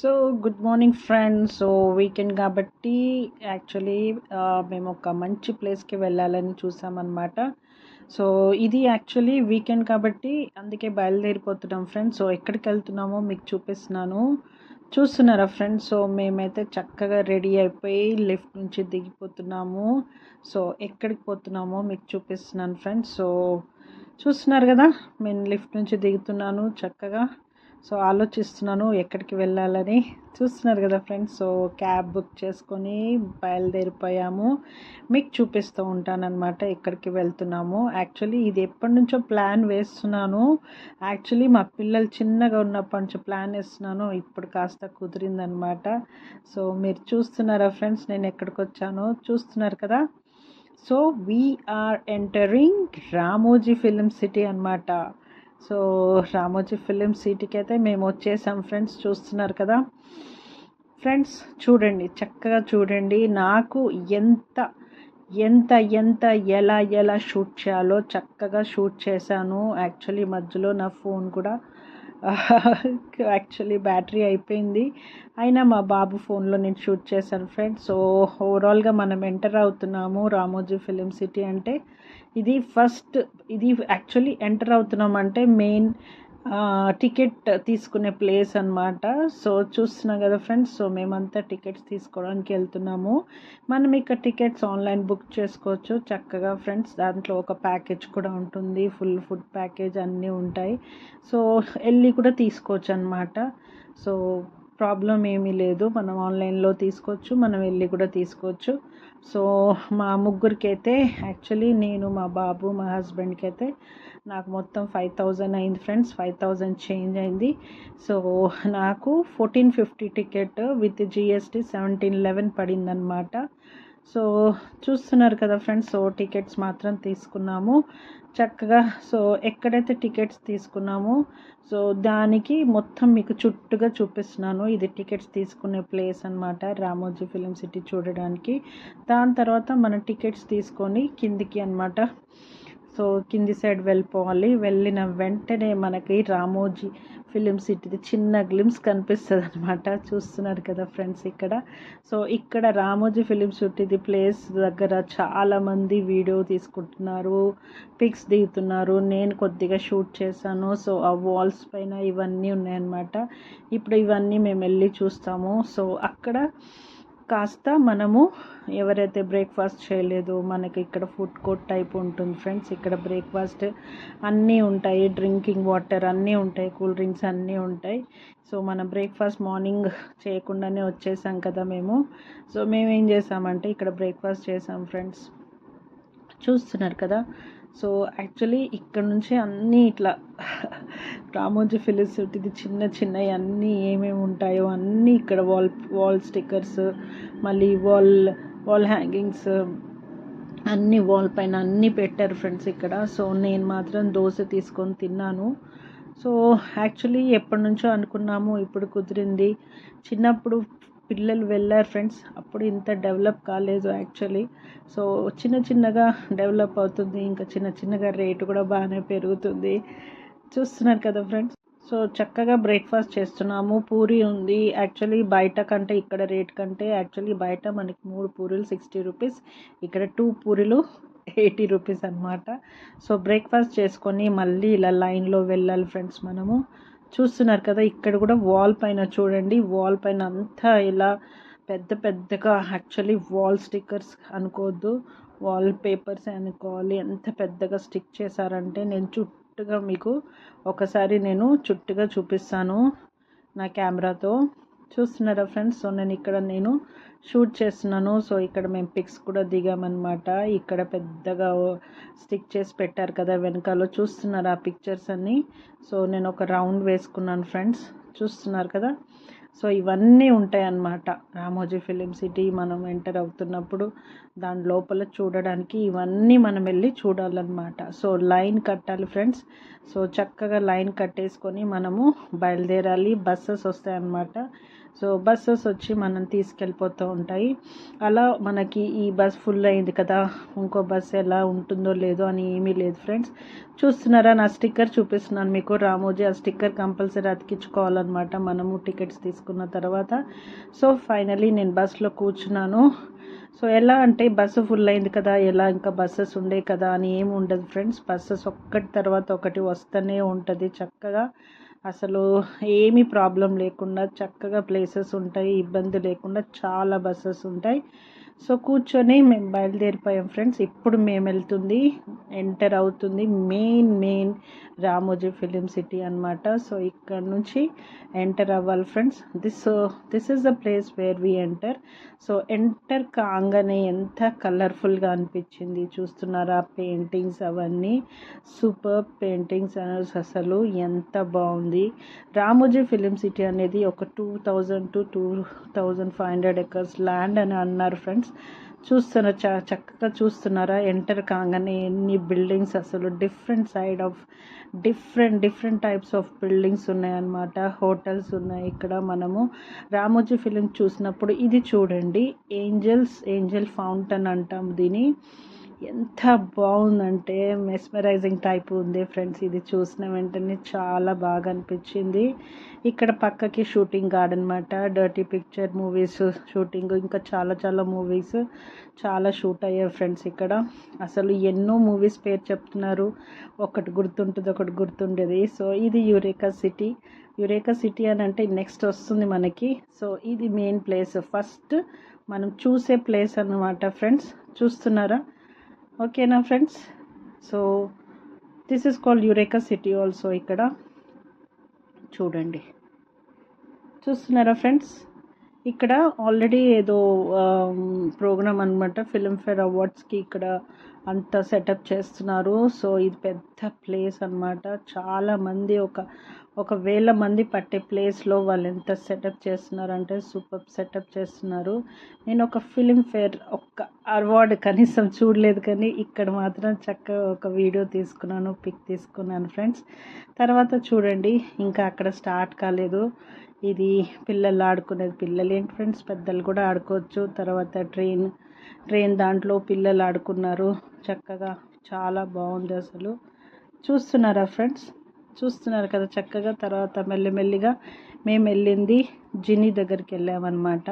So good morning friends. So weekend కాబట్టి actually మేము ఒక మంచి ప్లేస్కి వెళ్ళాలని చూసామన్నమాట. సో ఇది యాక్చువల్లీ వీకెండ్ కాబట్టి అందుకే బయలుదేరిపోతున్నాం ఫ్రెండ్స్. సో ఎక్కడికి వెళ్తున్నామో మీకు చూపిస్తున్నాను, చూస్తున్నారా ఫ్రెండ్స్. సో మేమైతే చక్కగా రెడీ అయిపోయి లిఫ్ట్ నుంచి దిగిపోతున్నాము. సో ఎక్కడికి పోతున్నామో మీకు చూపిస్తున్నాను ఫ్రెండ్స్. సో చూస్తున్నారు కదా, నేను లిఫ్ట్ నుంచి దిగుతున్నాను చక్కగా. సో ఆలోచిస్తున్నాను ఎక్కడికి వెళ్ళాలని. చూస్తున్నారు కదా ఫ్రెండ్స్. సో క్యాబ్ బుక్ చేసుకొని బయలుదేరిపోయాము. మీకు చూపిస్తూ ఉంటానన్నమాట ఎక్కడికి వెళ్తున్నాము. యాక్చువల్లీ ఇది ఎప్పటి నుంచో ప్లాన్ వేస్తున్నాను. యాక్చువల్లీ మా పిల్లలు చిన్నగా ఉన్నప్పటి నుంచి ప్లాన్ వేస్తున్నాను, ఇప్పుడు కాస్త కుదిరిందనమాట. సో మీరు చూస్తున్నారా ఫ్రెండ్స్ నేను ఎక్కడికి వచ్చానో, చూస్తున్నారు కదా. So we are entering Ramoji film city అన్నమాట. సో రామోజీ ఫిలిం సిటీకి అయితే మేము వచ్చేసాం ఫ్రెండ్స్. చూస్తున్నారు కదా ఫ్రెండ్స్, చూడండి చక్కగా చూడండి. నాకు ఎంత ఎంత ఎంత ఎలా ఎలా షూట్ చేయాలో చక్కగా షూట్ చేశాను. యాక్చువల్లీ మధ్యలో నా ఫోన్ కూడా యాక్చువల్లీ బ్యాటరీ అయిపోయింది, అయినా మా బాబు ఫోన్లో నేను షూట్ చేశాను ఫ్రెండ్స్. సో ఓవరాల్గా మనం ఎంటర్ అవుతున్నాము రామోజీ ఫిలిం సిటీ అంటే ఇది ఫస్ట్. ఇది యాక్చువల్లీ ఎంటర్ అవుతున్నామంటే మెయిన్ టికెట్ తీసుకునే ప్లేస్ అన్నమాట. సో చూస్తున్నాం కదా ఫ్రెండ్స్. సో మేమంతా టికెట్స్ తీసుకోవడానికి వెళ్తున్నాము. మనం ఇక్కడ టికెట్స్ ఆన్లైన్ బుక్ చేసుకోవచ్చు చక్కగా ఫ్రెండ్స్. దాంట్లో ఒక ప్యాకేజ్ కూడా ఉంటుంది, ఫుల్ ఫుడ్ ప్యాకేజ్ అన్నీ ఉంటాయి. సో వెళ్ళి కూడా తీసుకోవచ్చు అన్నమాట. సో ప్రాబ్లం ఏమీ లేదు, మనం ఆన్లైన్లో తీసుకోవచ్చు, మనం వెళ్ళి కూడా తీసుకోవచ్చు. సో మా ముగ్గురికి అయితే యాక్చువల్లీ నేను, మా బాబు, మా హస్బెండ్కి అయితే నాకు మొత్తం 5000 అయింది ఫ్రెండ్స్. 5000 చేంజ్ అయింది. సో నాకు 1450 టికెట్ విత్ జిఎస్టీ 1711 పడిందనమాట. సో చూస్తున్నారు కదా ఫ్రెండ్స్. సో టికెట్స్ మాత్రం తీసుకున్నాము చక్కగా. సో ఎక్కడైతే టికెట్స్ తీసుకున్నామో సో దానికి మొత్తం మీకు చుట్టుగా చూపిస్తున్నాను. ఇది టికెట్స్ తీసుకునే ప్లేస్ అన్నమాట, రామోజీ ఫిలిం సిటీ చూడడానికి. దాని తర్వాత మనం టికెట్స్ తీసుకొని కిందికి అన్నమాట. సో కింది సైడ్ వెళ్ళిపోవాలి. వెళ్ళిన వెంటనే మనకి రామోజీ ఫిలిం సిటీది చిన్న గ్లిమ్స్ కనిపిస్తుంది అనమాట. చూస్తున్నారు కదా ఫ్రెండ్స్ ఇక్కడ. సో ఇక్కడ రామోజీ ఫిలిం సిటీది ప్లేస్ దగ్గర చాలామంది వీడియో తీసుకుంటున్నారు, పిక్స్ దిగుతున్నారు. నేను కొద్దిగా షూట్ చేశాను. సో ఆ వాల్స్ పైన ఇవన్నీ ఉన్నాయన్నమాట. ఇప్పుడు ఇవన్నీ మేము వెళ్ళి చూస్తాము. సో అక్కడ కాస్త మనము ఎవరైతే బ్రేక్ఫాస్ట్ చేయలేదో మనకి ఇక్కడ ఫుడ్ కోర్ట్ టైప్ ఉంటుంది ఫ్రెండ్స్. ఇక్కడ బ్రేక్ఫాస్ట్ అన్నీ ఉంటాయి, డ్రింకింగ్ వాటర్ అన్నీ ఉంటాయి, కూల్ డ్రింక్స్ అన్నీ ఉంటాయి. సో మనం బ్రేక్ఫాస్ట్ మార్నింగ్ చేయకుండానే వచ్చేసాం కదా మేము. సో మేము ఏం చేసామంటే ఇక్కడ బ్రేక్ఫాస్ట్ చేసాం ఫ్రెండ్స్. చూస్తున్నారు కదా. సో యాక్చువల్లీ ఇక్కడ నుంచి అన్నీ ఇట్లా రామోజీ ఫిలిం సిటీది చిన్న చిన్నవి అన్నీ ఏమేమి ఉంటాయో అన్నీ ఇక్కడ వాల్ స్టిక్కర్స్, మళ్ళీ వాల్ హ్యాంగింగ్స్ అన్నీ వాల్ పైన అన్నీ పెట్టారు ఫ్రెండ్స్ ఇక్కడ. సో నేను మాత్రం దోశ తీసుకొని తిన్నాను. సో యాక్చువల్లీ ఎప్పటి నుంచో అనుకున్నాము, ఇప్పుడు కుదిరింది. చిన్నప్పుడు పిల్లలు వెళ్ళారు ఫ్రెండ్స్, అప్పుడు ఇంత డెవలప్ కాలేదు యాక్చువల్లీ. సో చిన్న చిన్నగా డెవలప్ అవుతుంది, ఇంకా చిన్న చిన్నగా రేటు కూడా బాగానే పెరుగుతుంది. చూస్తున్నారు కదా ఫ్రెండ్స్. సో చక్కగా బ్రేక్ఫాస్ట్ చేస్తున్నాము. పూరి ఉంది. యాక్చువల్లీ బయట కంటే ఇక్కడ రేట్ కంటే యాక్చువల్లీ బయట మనకి 3 పూరీలు 60 రూపీస్, ఇక్కడ 2 పూరీలు 80 రూపీస్ అనమాట. సో బ్రేక్ఫాస్ట్ చేసుకొని మళ్ళీ ఇలా లైన్లో వెళ్ళాలి ఫ్రెండ్స్ మనము. చూస్తున్నారు కదా ఇక్కడ కూడా వాల్ పైన చూడండి, వాల్ పైన అంతా ఇలా పెద్ద పెద్దగా, యాక్చువల్లీ వాల్ స్టిక్కర్స్ అనుకోవద్దు, వాల్ పేపర్స్ అనుకోవాలి. ఎంత పెద్దగా స్టిక్ చేశారంటే నేను చుట్టుగా మీకు ఒకసారి నేను చుట్టుగా చూపిస్తాను నా కెమెరాతో. చూస్తున్నారా ఫ్రెండ్స్. సో నేను షూట్ చేస్తున్నాను. సో ఇక్కడ మేము పిక్స్ కూడా దిగామన్నమాట. ఇక్కడ పెద్దగా స్టిక్ చేసి పెట్టారు కదా వెనకాల, చూస్తున్నారు ఆ పిక్చర్స్ అన్నీ. సో నేను ఒక రౌండ్ వేసుకున్నాను ఫ్రెండ్స్. చూస్తున్నారు కదా. సో ఇవన్నీ ఉంటాయి అన్నమాట రామోజీ ఫిలిం సిటీ. మనం ఎంటర్ అవుతున్నప్పుడు దాని లోపల చూడడానికి ఇవన్నీ మనం వెళ్ళి చూడాలన్నమాట. సో లైన్ కట్టాలి ఫ్రెండ్స్. సో చక్కగా లైన్ కట్టేసుకొని మనము బయలుదేరాలి. బస్సెస్ వస్తాయన్నమాట. సో బస్సెస్ వచ్చి మనం తీసుకెళ్ళిపోతూ ఉంటాయి. అలా మనకి ఈ బస్ ఫుల్ అయింది కదా, ఇంకో బస్ ఎలా ఉంటుందో లేదో అని ఏమీ లేదు ఫ్రెండ్స్. చూస్తున్నారా నా స్టిక్కర్ చూపిస్తున్నాను మీకు రామోజీ. ఆ స్టిక్కర్ కంపల్సరీ అతికించుకోవాలన్నమాట మనము టికెట్స్ తీసుకు చేసుకున్న తర్వాత సో ఫైనలీ నేను బస్లో కూర్చున్నాను. సో ఎలా అంటే బస్సు ఫుల్ అయింది కదా, ఎలా ఇంకా బస్సెస్ ఉండే కదా అని ఏమి ఉండదు ఫ్రెండ్స్. బస్సెస్ ఒక్కటి తర్వాత ఒకటి వస్తూనే ఉంటుంది చక్కగా. అసలు ఏమీ ప్రాబ్లం లేకుండా చక్కగా ప్లేసెస్ ఉంటాయి, ఇబ్బంది లేకుండా చాలా బస్సెస్ ఉంటాయి. సో కూర్చొని మేము బయలుదేరిపోయాం ఫ్రెండ్స్. ఇప్పుడు మేము వెళ్తుంది ఎంటర్ అవుతుంది మెయిన్ రామోజీ ఫిలిం సిటీ అన్నమాట. సో ఇక్కడ నుంచి ఎంటర్ అవ్వాలి friends. This is the place where we enter. So enter కాగానే ఎంత కలర్ఫుల్గా అనిపించింది చూస్తున్నారా, పెయింటింగ్స్ అవన్నీ సూపర్ పెయింటింగ్స్ అసలు ఎంత బాగుంది. రామోజీ ఫిలిం సిటీ అనేది ఒక 2000 to 2500 ఎకర్స్ ల్యాండ్ అని అన్నారు ఫ్రెండ్స్. చూస్తున్నారు చక్కగా చూస్తున్నారా, ఎంటర్ కాగానే ఎన్ని బిల్డింగ్స్, అసలు డిఫరెంట్ టైప్స్ ఆఫ్ బిల్డింగ్స్ ఉన్నాయన్నమాట. హోటల్స్ ఉన్నాయి ఇక్కడ. మనము రామోజీ ఫిలిం చూసినప్పుడు ఇది చూడండి, ఏంజల్ ఫౌంటైన్ అంటాం దీని. ఎంత బాగుందంటే మెస్మరైజింగ్ టైప్ ఉంది ఫ్రెండ్స్. ఇది చూసిన వెంటనే చాలా బాగా అనిపించింది. ఇక్కడ పక్కకి షూటింగ్ గార్డెన్ అనమాట. డర్టీ పిక్చర్ మూవీస్ షూటింగ్, ఇంకా చాలా మూవీస్ చాలా షూట్ అయ్యాయి ఫ్రెండ్స్ ఇక్కడ. అసలు ఎన్నో మూవీస్ పేరు చెప్తున్నారు, ఒకటి గుర్తుంటుంది ఒకటి గుర్తుండేది. సో ఇది యురేకా సిటీ అని అంటే నెక్స్ట్ వస్తుంది మనకి. సో ఇది మెయిన్ ప్లేస్, ఫస్ట్ మనం చూసే ప్లేస్ అన్నమాట ఫ్రెండ్స్. చూస్తున్నారా, ఓకేనా friends. So this is called Eureka city also. ఇక్కడ చూడండి, చూస్తున్నారా ఫ్రెండ్స్. ఇక్కడ ఆల్రెడీ ఏదో ప్రోగ్రామ్ అనమాట, ఫిల్మ్ఫేర్ అవార్డ్స్కి ఇక్కడ అంతా సెటప్ చేస్తున్నారు. సో ఇది పెద్ద ప్లేస్ అనమాట. చాలామంది ఒక 1000 మంది పట్టే ప్లేస్లో వాళ్ళు ఎంత సెటప్ చేస్తున్నారంటే సూపర్ సెటప్ చేస్తున్నారు. నేను ఒక ఫిల్మ్ఫేర్ ఒక్క అవార్డు కనీసం చూడలేదు, కానీ ఇక్కడ మాత్రం చక్కగా ఒక వీడియో తీసుకున్నాను, పిక్ తీసుకున్నాను ఫ్రెండ్స్. తర్వాత చూడండి, ఇంకా అక్కడ స్టార్ట్ కాలేదు. ఇది పిల్లలు ఆడుకునేది. పిల్లలు ఏంటి ఫ్రెండ్స్, పెద్దలు కూడా ఆడుకోవచ్చు. తర్వాత ట్రైన్ దాంట్లో పిల్లలు ఆడుకున్నారు చక్కగా, చాలా బాగుంది అసలు. చూస్తున్నారా ఫ్రెండ్స్, చూస్తున్నారు కదా చక్కగా. తర్వాత మెల్లిమెల్లిగా మేము వెళ్ళింది జిని దగ్గరికి వెళ్ళామన్నమాట.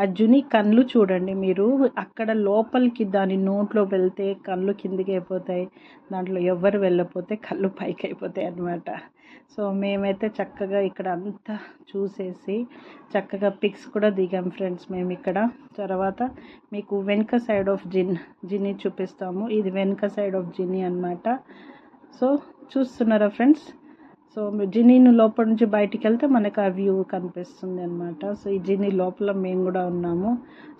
ఆ జిని కళ్ళు చూడండి మీరు, అక్కడ లోపలికి దాని నోట్లో వెళ్తే కళ్ళు కిందికి అయిపోతాయి, దాంట్లో ఎవరు వెళ్ళకపోతే కళ్ళు పైకి అయిపోతాయి అన్నమాట. సో మేమైతే చక్కగా ఇక్కడ అంతా చూసేసి చక్కగా పిక్స్ కూడా దిగాం ఫ్రెండ్స్ మేము ఇక్కడ. తర్వాత మీకు వెనుక సైడ్ ఆఫ్ జిని చూపిస్తాము. ఇది వెనుక సైడ్ ఆఫ్ జిని అన్నమాట. సో చూస్తున్నారా ఫ్రెండ్స్. సో జిని లోపల నుంచి బయటికి వెళ్తే మనకు ఆ వ్యూ కనిపిస్తుంది అన్నమాట. సో ఈ జిని లోపల మేము కూడా ఉన్నాము.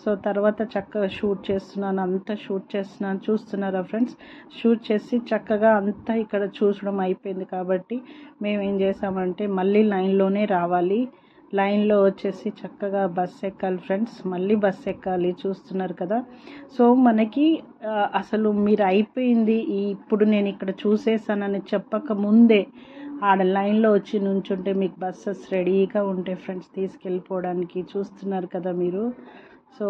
సో తర్వాత చక్కగా షూట్ చేస్తున్నాను. చూస్తున్నారా ఫ్రెండ్స్, షూట్ చేసి చక్కగా అంతా ఇక్కడ చూసడం అయిపోయింది కాబట్టి మేము ఏం చేసామంటే మళ్ళీ లైన్లోనే రావాలి. లైన్లో వచ్చేసి చక్కగా బస్ ఎక్కాలి ఫ్రెండ్స్, మళ్ళీ బస్ ఎక్కాలి. చూస్తున్నారు కదా. సో మనకి అసలు మీరు అయిపోయింది ఇప్పుడు నేను ఇక్కడ చూసేసానని చెప్పక ముందే ఆడ లైన్లో వచ్చి నుంచుంటే మీకు బస్సెస్ రెడీగా ఉంటాయి ఫ్రెండ్స్ తీసుకెళ్ళిపోవడానికి. చూస్తున్నారు కదా మీరు. సో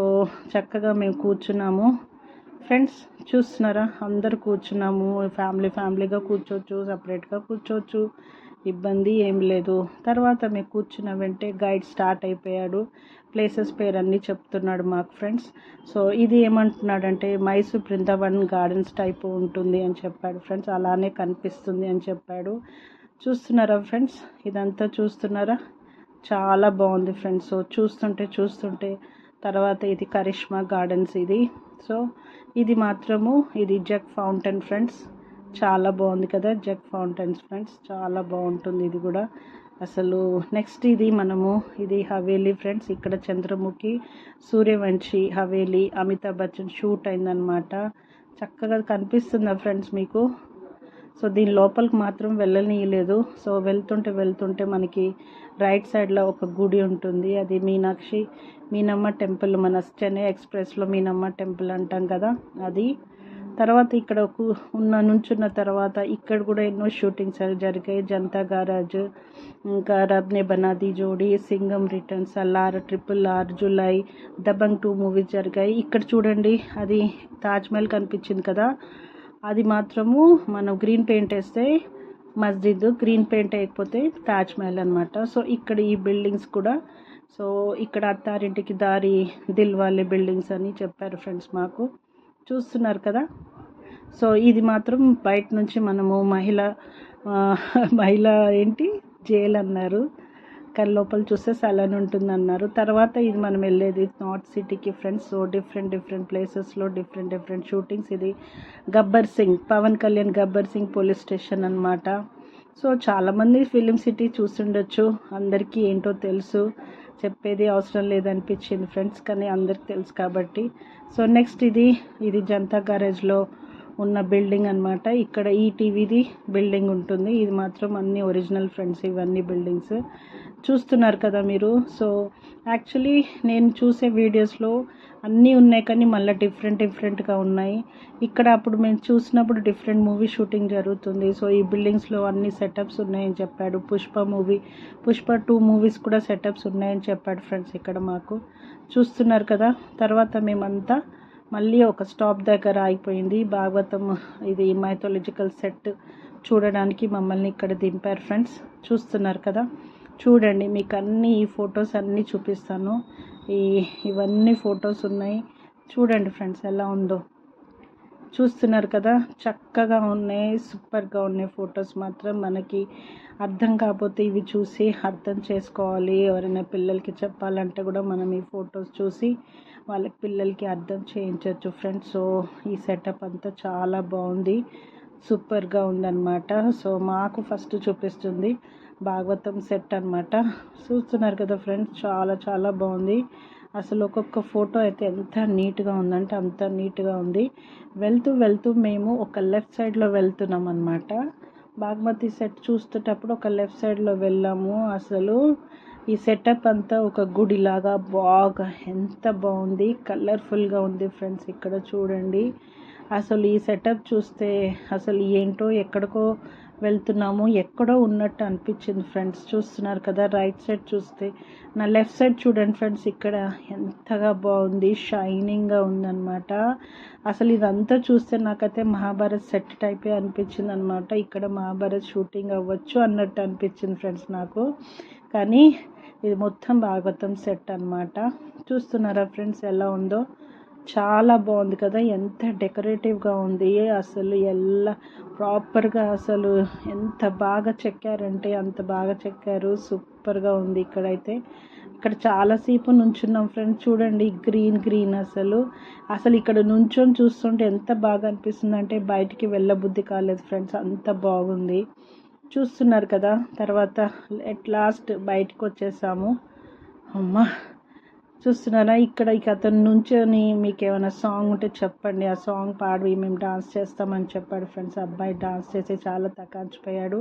చక్కగా మేము కూర్చున్నాము ఫ్రెండ్స్. చూస్తున్నారా, అందరు కూర్చున్నాము. ఫ్యామిలీగా కూర్చోవచ్చు, సపరేట్గా కూర్చోవచ్చు, ఇబ్బంది ఏం లేదు. తర్వాత మేము కూర్చున్న వెంటే గైడ్ స్టార్ట్ అయిపోయాడు, ప్లేసెస్ పేరు అన్నీ చెప్తున్నాడు మాకు ఫ్రెండ్స్. సో ఇది ఏమంటున్నాడంటే మైసూర్ బృందావన్ గార్డెన్స్ టైప్ ఉంటుంది అని చెప్పాడు ఫ్రెండ్స్, అలానే కనిపిస్తుంది అని చెప్పాడు. చూస్తున్నారా ఫ్రెండ్స్, ఇదంతా చూస్తున్నారా, చాలా బాగుంది ఫ్రెండ్స్. సో చూస్తుంటే తర్వాత ఇది కరిష్మా గార్డెన్స్ ఇది. సో ఇది మాత్రము ఇది జగ్ ఫౌంటైన్ ఫ్రెండ్స్, చాలా బాగుంది కదా జగ్ ఫౌంటైన్స్ ఫ్రెండ్స్, చాలా బాగుంటుంది ఇది కూడా అసలు. నెక్స్ట్ ఇది హవేలీ ఫ్రెండ్స్. ఇక్కడ చంద్రముఖి, సూర్యవంశి హవేలీ, అమితాబ్ బచ్చన్ షూట్ అయిందనమాట. చక్కగా కనిపిస్తుందా ఫ్రెండ్స్ మీకు. సో దీని లోపలికి మాత్రం వెళ్ళనీయలేదు. సో వెళ్తుంటే మనకి రైట్ సైడ్లో ఒక గుడి ఉంటుంది, అది మీనమ్మ టెంపుల్. మన చెన్నై ఎక్స్ప్రెస్లో మీనమ్మ టెంపుల్ అంటాం కదా అది. తర్వాత ఇక్కడ నుంచున్న తర్వాత ఇక్కడ కూడా ఎన్నో షూటింగ్స్ జరిగాయి. జనతా గారాజ్, ఇంకా రబ్నే బనాది జోడి, సింగం రిటర్న్స్, అలార్, RRR, జులై, దబంగ్ 2 మూవీస్ జరిగాయి. ఇక్కడ చూడండి, అది తాజ్మహల్ కనిపించింది కదా, అది మాత్రము మనం గ్రీన్ పెయింట్ వేస్తే మస్జిద్, గ్రీన్ పెయింట్ వేయకపోతే తాజ్మహల్ అనమాట. సో ఇక్కడ ఈ బిల్డింగ్స్ కూడా సో ఇక్కడ అత్తారింటికి దారి దిల్వాలే బిల్డింగ్స్ అని చెప్పారు ఫ్రెండ్స్ మాకు. చూస్తున్నారు కదా. సో ఇది మాత్రం బయట నుంచి మనము మహిళ ఏంటి జైలు అన్నారు, కానీ లోపల చూస్తే సలన్ ఉంటుంది అన్నారు. తర్వాత ఇది మనం వెళ్ళేది నార్త్ సిటీకి ఫ్రెండ్స్. సో డిఫరెంట్ ప్లేసెస్లో డిఫరెంట్ షూటింగ్స్. ఇది గబ్బర్ సింగ్, పవన్ కళ్యాణ్ గబ్బర్ సింగ్ పోలీస్ స్టేషన్ అన్నమాట. సో చాలామంది ఫిలిం సిటీ చూస్తుండొచ్చు, అందరికీ ఏంటో తెలుసు, చెప్పేది అవసరం లేదనిపించింది ఫ్రెండ్స్, కానీ అందరికి తెలుసు కాబట్టి. సో నెక్స్ట్ ఇది జనతా గ్యారేజ్లో ఉన్న బిల్డింగ్ అన్నమాట. ఇక్కడ ఈటీవీది బిల్డింగ్ ఉంటుంది. ఇది మాత్రం అన్ని ఒరిజినల్ ఫ్రెండ్స్, ఇవన్నీ బిల్డింగ్స్ చూస్తున్నారు కదా మీరు. సో యాక్చువల్లీ నేను చూసే వీడియోస్లో అన్నీ ఉన్నాయి, కానీ మళ్ళీ డిఫరెంట్గా ఉన్నాయి. ఇక్కడ అప్పుడు మేము చూసినప్పుడు డిఫరెంట్ మూవీ షూటింగ్ జరుగుతుంది. సో ఈ బిల్డింగ్స్లో అన్ని సెటప్స్ ఉన్నాయని చెప్పాడు. పుష్ప 2 మూవీస్ కూడా సెటప్స్ ఉన్నాయని చెప్పాడు ఫ్రెండ్స్ ఇక్కడ మాకు. చూస్తున్నారు కదా. తర్వాత మేమంతా మళ్ళీ ఒక స్టాప్ దగ్గర ఆగిపోయింది. భాగవతం ఇది మైథాలజికల్ సెట్ చూడడానికి మమ్మల్ని ఇక్కడ దింపారు ఫ్రెండ్స్. చూస్తున్నారు కదా. చూడండి, మీకు అన్నీ ఈ ఫొటోస్ అన్నీ చూపిస్తాను. ఇవన్నీ ఫొటోస్ ఉన్నాయి. చూడండి ఫ్రెండ్స్ ఎలా ఉందో. చూస్తున్నారు కదా, చక్కగా ఉన్నాయి, సూపర్గా ఉన్నాయి ఫొటోస్ మాత్రం. మనకి అర్థం కాకపోతే ఇవి చూసి అర్థం చేసుకోవాలి. ఎవరైనా పిల్లలకి చెప్పాలంటే కూడా మనం ఈ ఫొటోస్ చూసి వాళ్ళకి పిల్లలకి అర్థం చేయించవచ్చు ఫ్రెండ్స్. సో ఈ సెటప్ అంతా చాలా బాగుంది, సూపర్గా ఉందన్నమాట. సో మాకు ఫస్ట్ చూపిస్తుంది భాగవతం సెట్ అన్నమాట. చూస్తున్నారు కదా ఫ్రెండ్స్, చాలా బాగుంది. అసలు ఒక్కొక్క ఫోటో అయితే ఎంత నీట్గా ఉందంటే అంత నీట్గా ఉంది. వెళ్తూ మేము ఒక లెఫ్ట్ సైడ్లో వెళ్తున్నాం అన్నమాట. బాగ్మతి సెట్ చూసేటప్పుడు ఒక లెఫ్ట్ సైడ్లో వెళ్ళాము. అసలు ఈ సెటప్ అంతా ఒక గుడిలాగా బాగా ఎంత బాగుంది, కలర్ఫుల్గా ఉంది ఫ్రెండ్స్. ఇక్కడ చూడండి, అసలు ఈ సెటప్ చూస్తే అసలు ఏంటో ఎక్కడికో వెళ్తున్నాము, ఎక్కడో ఉన్నట్టు అనిపించింది ఫ్రెండ్స్. చూస్తున్నారు కదా. రైట్ సైడ్ చూస్తే నా లెఫ్ట్ సైడ్ చూడండి ఫ్రెండ్స్, ఇక్కడ ఎంతగా బాగుంది, షైనింగ్గా ఉందన్నమాట. అసలు ఇదంతా చూస్తే నాకైతే మహాభారత్ సెట్ టైపే అనిపించింది అనమాట. ఇక్కడ మహాభారత్ షూటింగ్ అవ్వచ్చు అన్నట్టు అనిపించింది ఫ్రెండ్స్ నాకు. కానీ ఇది మొత్తం భాగవతం సెట్ అన్నమాట. చూస్తున్నారా ఫ్రెండ్స్ ఎలా ఉందో. చాలా బాగుంది కదా, ఎంత డెకరేటివ్గా ఉంది. అసలు ఎలా ప్రాపర్గా అసలు ఎంత బాగా చెక్కారంటే అంత బాగా చెక్కారు, సూపర్గా ఉంది. ఇక్కడ చాలాసేపు నుంచున్నాం ఫ్రెండ్స్. చూడండి గ్రీన్ అసలు ఇక్కడ నుంచొని చూస్తుంటే ఎంత బాగా అనిపిస్తుంది అంటే బయటికి వెళ్ళబుద్ధి కాలేదు ఫ్రెండ్స్, అంత బాగుంది. చూస్తున్నారు కదా. తర్వాత ఎట్ లాస్ట్ బయటకు వచ్చేసాము. అమ్మా, చూస్తున్నారా. ఇక్కడ అతను నుంచొని మీకు ఏమైనా సాంగ్ ఉంటే చెప్పండి, ఆ సాంగ్ పాడి మేము డాన్స్ చేస్తామని చెప్పాడు ఫ్రెండ్స్. అబ్బాయి డాన్స్ చేసి చాలా తకాంచిపోయాడు.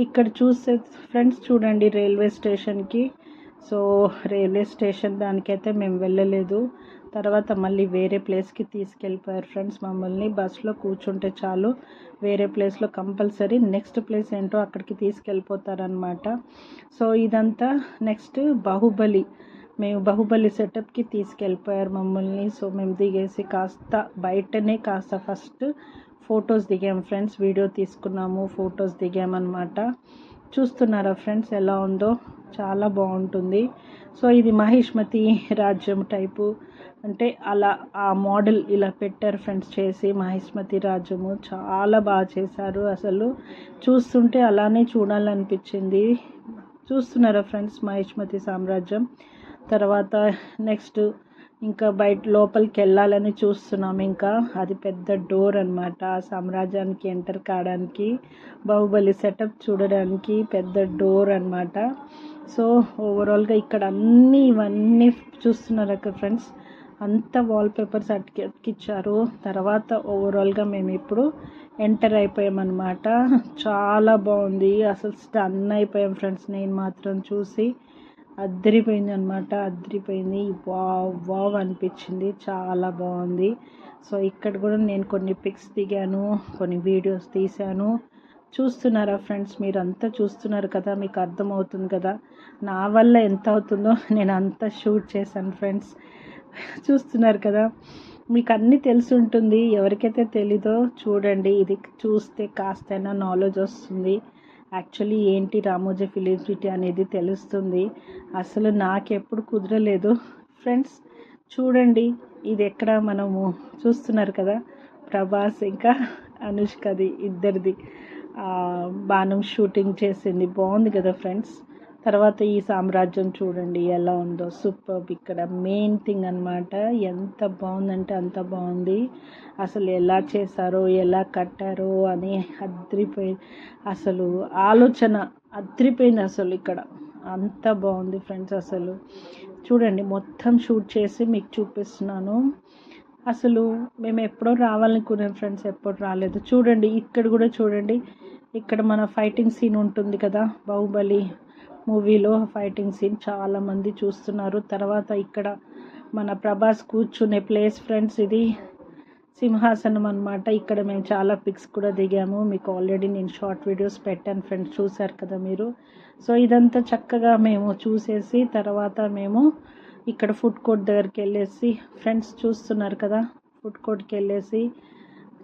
ఇక్కడ చూస్తే ఫ్రెండ్స్ చూడండి రైల్వే స్టేషన్కి. సో రైల్వే స్టేషన్ దానికైతే మేము వెళ్ళలేదు. తర్వాత మళ్ళీ వేరే ప్లేస్కి తీసుకెళ్ళిపోయారు ఫ్రెండ్స్ మమ్మల్ని. బస్సులో కూర్చుంటే చాలు, వేరే ప్లేస్లో కంపల్సరీ నెక్స్ట్ ప్లేస్ ఏంటో అక్కడికి తీసుకెళ్ళిపోతారనమాట. సో ఇదంతా నెక్స్ట్ మేము బాహుబలి సెటప్కి తీసుకెళ్ళిపోయారు మమ్మల్ని. సో మేము దిగేసి బయటనే ఫస్ట్ ఫొటోస్ దిగాము ఫ్రెండ్స్. వీడియో తీసుకున్నాము, ఫొటోస్ దిగామన్నమాట. చూస్తున్నారా ఫ్రెండ్స్ ఎలా ఉందో, చాలా బాగుంటుంది. సో ఇది మహిష్మతి రాజ్యం టైపు, అంటే అలా ఆ మోడల్ ఇలా పెట్టారు ఫ్రెండ్స్ చేసి. మహిష్మతి రాజ్యము చాలా బాగా చేశారు. అసలు చూస్తుంటే అలానే చూడాలనిపించింది. చూస్తున్నారా ఫ్రెండ్స్ మహిష్మతి సామ్రాజ్యం. తర్వాత నెక్స్ట్ ఇంకా లోపలికి వెళ్ళాలని చూస్తున్నాం. ఇంకా అది పెద్ద డోర్ అన్నమాట, ఆ సామ్రాజ్యానికి ఎంటర్ కావడానికి, బాహుబలి సెటప్ చూడడానికి పెద్ద డోర్ అన్నమాట. సో ఓవరాల్గా ఇక్కడ ఇవన్నీ చూస్తున్నారు కదా ఫ్రెండ్స్, అంత వాల్పేపర్స్ అతికిచ్చారు. తర్వాత ఓవరాల్గా మేము ఇప్పుడు ఎంటర్ అయిపోయామన్నమాట. చాలా బాగుంది, అసలు స్టన్ అయిపోయాం ఫ్రెండ్స్. నేను మాత్రం చూసి అద్దరిపోయింది అనమాట, అద్దరిపోయింది. వావ్ అనిపించింది, చాలా బాగుంది. సో ఇక్కడ కూడా నేను కొన్ని పిక్స్ దిగాను, కొన్ని వీడియోస్ తీశాను. చూస్తున్నారా ఫ్రెండ్స్, మీరు అంతా చూస్తున్నారు కదా, మీకు అర్థమవుతుంది కదా నా వల్ల ఎంత అవుతుందో. నేను అంతా షూట్ చేశాను ఫ్రెండ్స్. చూస్తున్నారు కదా, మీకు అన్నీ తెలిసి ఉంటుంది. ఎవరికైతే తెలీదో చూడండి, ఇది చూస్తే కాస్తైనా నాలెడ్జ్ వస్తుంది. యాక్చువల్లీ ఏంటి రామోజీ ఫిలిం సిటీ అనేది తెలుస్తుంది. అసలు నాకెప్పుడు కుదరలేదు ఫ్రెండ్స్. చూడండి, ఇది ఎక్కడ మనము చూస్తున్నారు కదా, ప్రభాస్ ఇంకా అనుష్కది ఇద్దరిది బాణం షూటింగ్ చేసింది. బాగుంది కదా ఫ్రెండ్స్. తర్వాత ఈ సామ్రాజ్యం చూడండి ఎలా ఉందో, సూపర్. ఇక్కడ మెయిన్ థింగ్ అన్నమాట, ఎంత బాగుందంటే అంత బాగుంది. అసలు ఎలా చేశారో ఎలా కట్టారో అని అద్రిపోయి, అసలు ఆలోచన అద్రిపోయింది అసలు. ఇక్కడ అంత బాగుంది ఫ్రెండ్స్. అసలు చూడండి, మొత్తం షూట్ చేసి మీకు చూపిస్తున్నాను. అసలు మేము ఎప్పుడో రావాలనుకున్నాం ఫ్రెండ్స్, ఎప్పుడు రాలేదు. చూడండి ఇక్కడ కూడా చూడండి, ఇక్కడ మన ఫైటింగ్ సీన్ ఉంటుంది కదా, బాహుబలి మూవీలో ఫైటింగ్ సీన్ చాలామంది చూస్తున్నారు. తర్వాత ఇక్కడ మన ప్రభాస్ కూర్చునే ప్లేస్ ఫ్రెండ్స్, ఇది సింహాసనం అన్నమాట. ఇక్కడ మేము చాలా పిక్స్ కూడా దిగాము, మీకు ఆల్రెడీ నేను షార్ట్ వీడియోస్ పెట్టాను ఫ్రెండ్స్, చూశారు కదా మీరు. సో ఇదంతా చక్కగా మేము చూసేసి తర్వాత మేము ఇక్కడ ఫుడ్ కోర్ట్ దగ్గరికి వెళ్ళేసి ఫ్రెండ్స్ చూస్తున్నారు కదా, ఫుడ్ కోర్ట్కి వెళ్ళేసి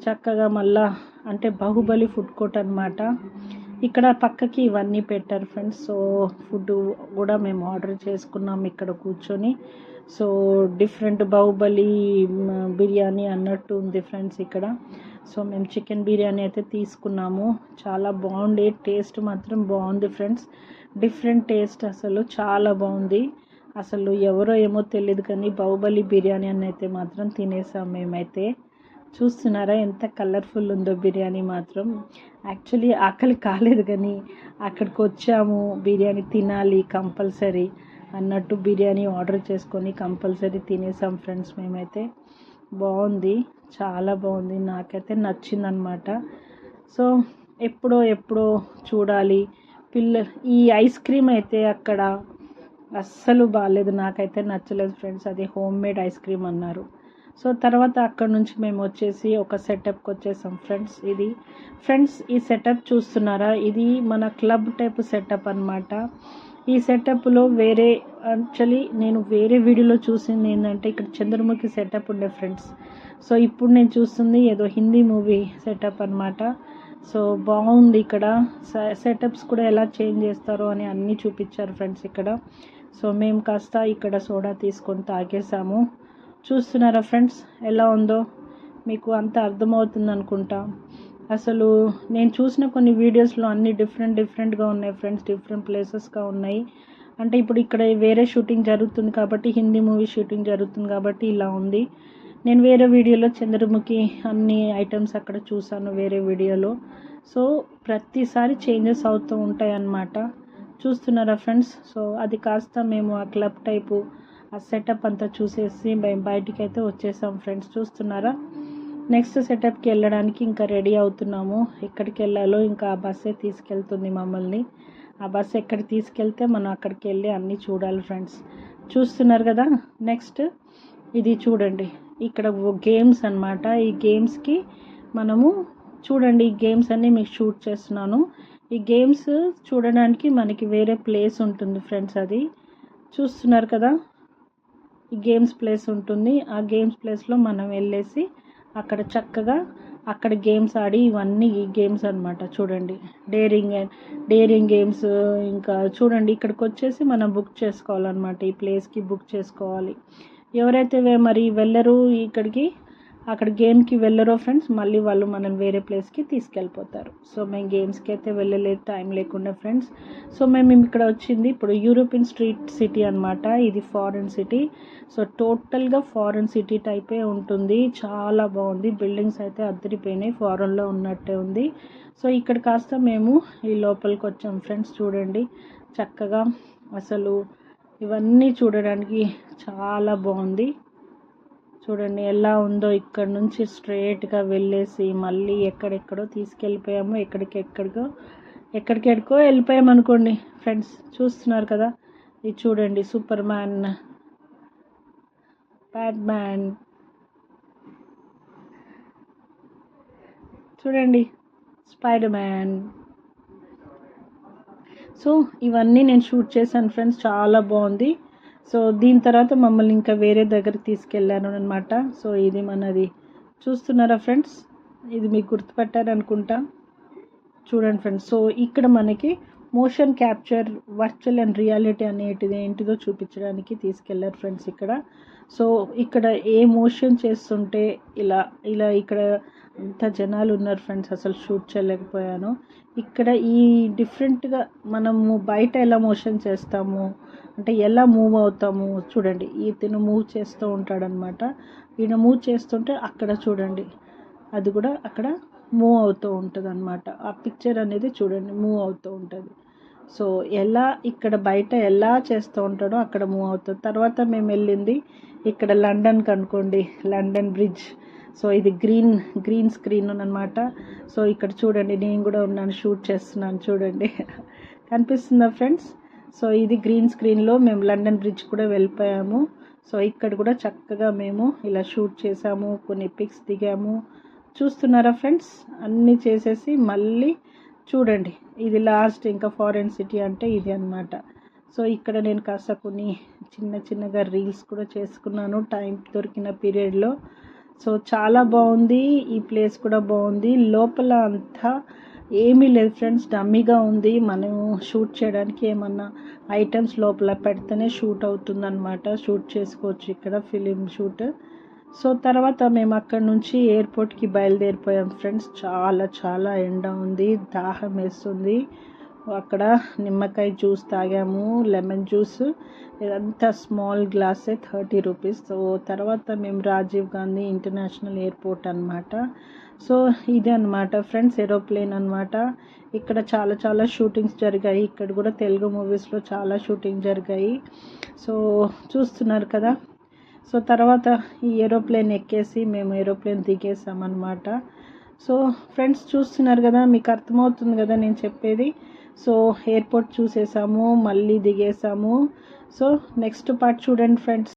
చక్కగా మళ్ళా అంటే బాహుబలి ఫుడ్ కోర్ట్ అన్నమాట. ఇక్కడ పక్కకి ఇవన్నీ పెట్టారు ఫ్రెండ్స్. సో ఫుడ్ కూడా మేము ఆర్డర్ చేసుకున్నాం ఇక్కడ కూర్చొని. సో డిఫరెంట్ బాహుబలి బిర్యానీ అన్నట్టు ఉంది ఫ్రెండ్స్ ఇక్కడ. సో మేము చికెన్ బిర్యానీ అయితే తీసుకున్నాము, చాలా బాగుంది. టేస్ట్ మాత్రం బాగుంది ఫ్రెండ్స్, డిఫరెంట్ టేస్ట్, అసలు చాలా బాగుంది. అసలు ఎవరో ఏమో తెలియదు కానీ బాహుబలి బిర్యానీ అని అయితే మాత్రం తినేసాం మేమైతే. చూస్తున్నారా ఎంత కలర్ఫుల్ ఉందో బిర్యానీ మాత్రం. యాక్చువల్లీ ఆకలి కాలేదు కానీ అక్కడికి వచ్చాము, బిర్యానీ తినాలి కంపల్సరీ అన్నట్టు బిర్యానీ ఆర్డర్ చేసుకొని కంపల్సరీ తినేసాం ఫ్రెండ్స్ మేమైతే. బాగుంది, చాలా బాగుంది, నాకైతే నచ్చిందనమాట. సో ఎప్పుడో చూడాలి. ఈ ఐస్ క్రీమ్ అయితే అక్కడ అస్సలు బాగాలేదు, నాకైతే నచ్చలేదు ఫ్రెండ్స్. అది హోమ్ మేడ్ ఐస్ క్రీమ్ అన్నారు. సో తర్వాత అక్కడ నుంచి మేము వచ్చేసి ఒక సెటప్కి వచ్చేసాం ఫ్రెండ్స్. ఇది ఫ్రెండ్స్ ఈ సెటప్ చూస్తున్నారా, ఇది మన క్లబ్ టైప్ సెటప్ అన్నమాట. ఈ సెటప్లో యాక్చువల్లీ నేను వేరే వీడియోలో చూసింది ఏంటంటే ఇక్కడ చంద్రముఖి సెటప్ ఉండే ఫ్రెండ్స్. సో ఇప్పుడు నేను చూస్తుంది ఏదో హిందీ మూవీ సెటప్ అన్నమాట. సో బాగుంది. ఇక్కడ సెటప్స్ కూడా ఎలా చేంజ్ చేస్తారో అని అన్నీ చూపించారు ఫ్రెండ్స్ ఇక్కడ. సో మేము కాస్త ఇక్కడ సోడా తీసుకొని తాగేసాము. చూస్తున్నారా ఫ్రెండ్స్ ఎలా ఉందో, మీకు అంత అర్థమవుతుంది అనుకుంటా. అసలు నేను చూసిన కొన్ని వీడియోస్లో అన్నీ డిఫరెంట్గా ఉన్నాయి ఫ్రెండ్స్, డిఫరెంట్ ప్లేసెస్గా ఉన్నాయి. అంటే ఇప్పుడు ఇక్కడ వేరే షూటింగ్ జరుగుతుంది కాబట్టి, హిందీ మూవీ షూటింగ్ జరుగుతుంది కాబట్టి ఇలా ఉంది. నేను వేరే వీడియోలో చంద్రముఖి అన్ని ఐటమ్స్ అక్కడ చూసాను వేరే వీడియోలో. సో ప్రతిసారి చేంజెస్ అవుతూ ఉంటాయి అన్నమాట. చూస్తున్నారా ఫ్రెండ్స్. సో అది కాస్త మేము ఆ క్లబ్ టైపు ఆ సెటప్ అంతా చూసేసి బయటికి అయితే వచ్చేసాం ఫ్రెండ్స్. చూస్తున్నారా, నెక్స్ట్ సెటప్కి వెళ్ళడానికి ఇంకా రెడీ అవుతున్నాము. ఎక్కడికి వెళ్ళాలో ఇంకా ఆ బస్సే తీసుకెళ్తుంది మమ్మల్ని. ఆ బస్సు ఎక్కడికి తీసుకెళ్తే మనం అక్కడికి వెళ్ళి అన్నీ చూడాలి ఫ్రెండ్స్. చూస్తున్నారు కదా. నెక్స్ట్ ఇది చూడండి, ఇక్కడ గేమ్స్ అన్నమాట. ఈ గేమ్స్కి మనము చూడండి, ఈ గేమ్స్ అన్నీ మీకు షూట్ చేస్తున్నాను. ఈ గేమ్స్ చూడడానికి మనకి వేరే ప్లేస్ ఉంటుంది ఫ్రెండ్స్. అది చూస్తున్నారు కదా, ఈ గేమ్స్ ప్లేస్ ఉంటుంది. ఆ గేమ్స్ ప్లేస్లో మనం వెళ్ళేసి అక్కడ చక్కగా అక్కడ గేమ్స్ ఆడి, ఇవన్నీ ఈ గేమ్స్ అన్నమాట. చూడండి, డేరింగ్ గేమ్స్. ఇంకా చూడండి ఇక్కడికి వచ్చేసి మనం బుక్ చేసుకోవాలన్నమాట, ఈ ప్లేస్కి బుక్ చేసుకోవాలి. ఎవరైతే మరి వెళ్ళరు ఇక్కడికి, అక్కడ గేమ్కి వెళ్ళరో ఫ్రెండ్స్, మళ్ళీ వాళ్ళు మనం వేరే ప్లేస్కి తీసుకెళ్ళిపోతారు. సో మేము గేమ్స్కి అయితే వెళ్ళలేదు, టైం లేకుండా ఫ్రెండ్స్. సో మేము ఇక్కడ వచ్చింది ఇప్పుడు యూరోపియన్ స్ట్రీట్ సిటీ అన్నమాట. ఇది ఫారెన్ సిటీ. సో టోటల్గా ఫారెన్ సిటీ టైపే ఉంటుంది, చాలా బాగుంది. బిల్డింగ్స్ అయితే అద్దరిపోయినాయి, ఫారెన్లో ఉన్నట్టే ఉంది. సో ఇక్కడ కాస్త మేము ఈ లోపలికి వచ్చాం ఫ్రెండ్స్. చూడండి చక్కగా, అసలు ఇవన్నీ చూడడానికి చాలా బాగుంది. చూడండి ఎలా ఉందో. ఇక్కడ నుంచి స్ట్రైట్గా వెళ్ళేసి మళ్ళీ ఎక్కడెక్కడో తీసుకెళ్ళిపోయాము, ఎక్కడికెక్కడికో వెళ్ళిపోయాము అనుకోండి ఫ్రెండ్స్. చూస్తున్నారు కదా, ఇది చూడండి, సూపర్ మ్యాన్, బ్యాట్మ్యాన్, చూడండి స్పైడర్ మ్యాన్. సో ఇవన్నీ నేను షూట్ చేశాను ఫ్రెండ్స్, చాలా బాగుంది. సో దీని తర్వాత మమ్మల్ని ఇంకా వేరే దగ్గరికి తీసుకెళ్ళాను అనమాట. సో ఇది మనది చూస్తున్నారా ఫ్రెండ్స్, ఇది మీకు గుర్తుపట్టారనుకుంటా. చూడండి ఫ్రెండ్స్. సో ఇక్కడ మనకి motion capture virtual and reality అనేటిది ఏంటిదో చూపించడానికి తీసుకెళ్లారు ఫ్రెండ్స్ ఇక్కడ. సో ఇక్కడ ఏ మోషన్ చేస్తుంటే ఇలా ఇలా ఇక్కడ అంత జనాలు ఉన్నారు ఫ్రెండ్స్, అసలు షూట్ చేయలేకపోయాను. ఇక్కడ ఈ డిఫరెంట్గా మనము బయట ఎలా మోషన్ చేస్తాము అంటే ఎలా మూవ్ అవుతాము చూడండి. ఇతను మూవ్ చేస్తూ ఉంటాడనమాట. ఈయన మూవ్ చేస్తుంటే అక్కడ చూడండి, అది కూడా అక్కడ మూవ్ అవుతూ ఉంటుంది అనమాట. ఆ పిక్చర్ అనేది చూడండి మూవ్ అవుతూ ఉంటుంది. సో ఎలా ఇక్కడ బయట ఎలా చేస్తూ ఉంటాడో అక్కడ మూవ్ అవుతుంది. తర్వాత మేము వెళ్ళింది ఇక్కడ లండన్కి అనుకోండి, లండన్ బ్రిడ్జ్. సో ఇది గ్రీన్ స్క్రీన్ అనమాట. సో ఇక్కడ చూడండి నేను కూడా ఉన్నాను, షూట్ చేస్తున్నాను చూడండి. కనిపిస్తుందా ఫ్రెండ్స్? సో ఇది గ్రీన్ స్క్రీన్లో మేము లండన్ బ్రిడ్జ్ కూడా వెళ్ళిపోయాము. సో ఇక్కడ కూడా చక్కగా మేము ఇలా షూట్ చేసాము, కొన్ని పిక్స్ దిగాము. చూస్తున్నారా ఫ్రెండ్స్? అన్నీ చేసేసి మళ్ళీ చూడండి, ఇది లాస్ట్ ఇంకా ఫారెన్ సిటీ అంటే ఇది అనమాట. సో ఇక్కడ నేను కాస్త కొన్ని చిన్నగా రీల్స్ కూడా చేసుకున్నాను టైం దొరికిన పీరియడ్లో. సో చాలా బాగుంది, ఈ ప్లేస్ కూడా బాగుంది. లోపల అంతా ఏమీ లేదు ఫ్రెండ్స్, డమ్మీగా ఉంది. మనం షూట్ చేయడానికి ఏమన్నా ఐటమ్స్ లోపల పెడితేనే షూట్ అవుతుందన్నమాట. షూట్ చేసుకోవచ్చు ఇక్కడ ఫిలిం షూట్. సో తర్వాత మేము అక్కడ నుంచి ఎయిర్పోర్ట్కి బయలుదేరిపోయాం ఫ్రెండ్స్. చాలా ఎండ ఉంది, దాహం వేస్తుంది. అక్కడ నిమ్మకాయ జ్యూస్ తాగాము, లెమన్ జ్యూస్. ఇదంతా స్మాల్ గ్లాసే 30 రూపీస్. సో తర్వాత మేము రాజీవ్ గాంధీ ఇంటర్నేషనల్ ఎయిర్పోర్ట్ అనమాట. సో ఇదే అనమాట ఫ్రెండ్స్ ఏరోప్లేన్ అనమాట. ఇక్కడ చాలా షూటింగ్స్ జరిగాయి. ఇక్కడ కూడా తెలుగు మూవీస్లో చాలా షూటింగ్ జరిగాయి. సో చూస్తున్నారు కదా. సో తర్వాత ఈ ఏరోప్లేన్ ఎక్కేసి మేము ఏరోప్లేన్ దిగేసామన్నమాట. సో ఫ్రెండ్స్ చూస్తున్నారు కదా, మీకు అర్థమవుతుంది కదా నేను చెప్పేది. సో ఎయిర్పోర్ట్ చూసేసాము, మళ్ళీ దిగేసాము. సో నెక్స్ట్ పార్ట్ చూడండి ఫ్రెండ్స్.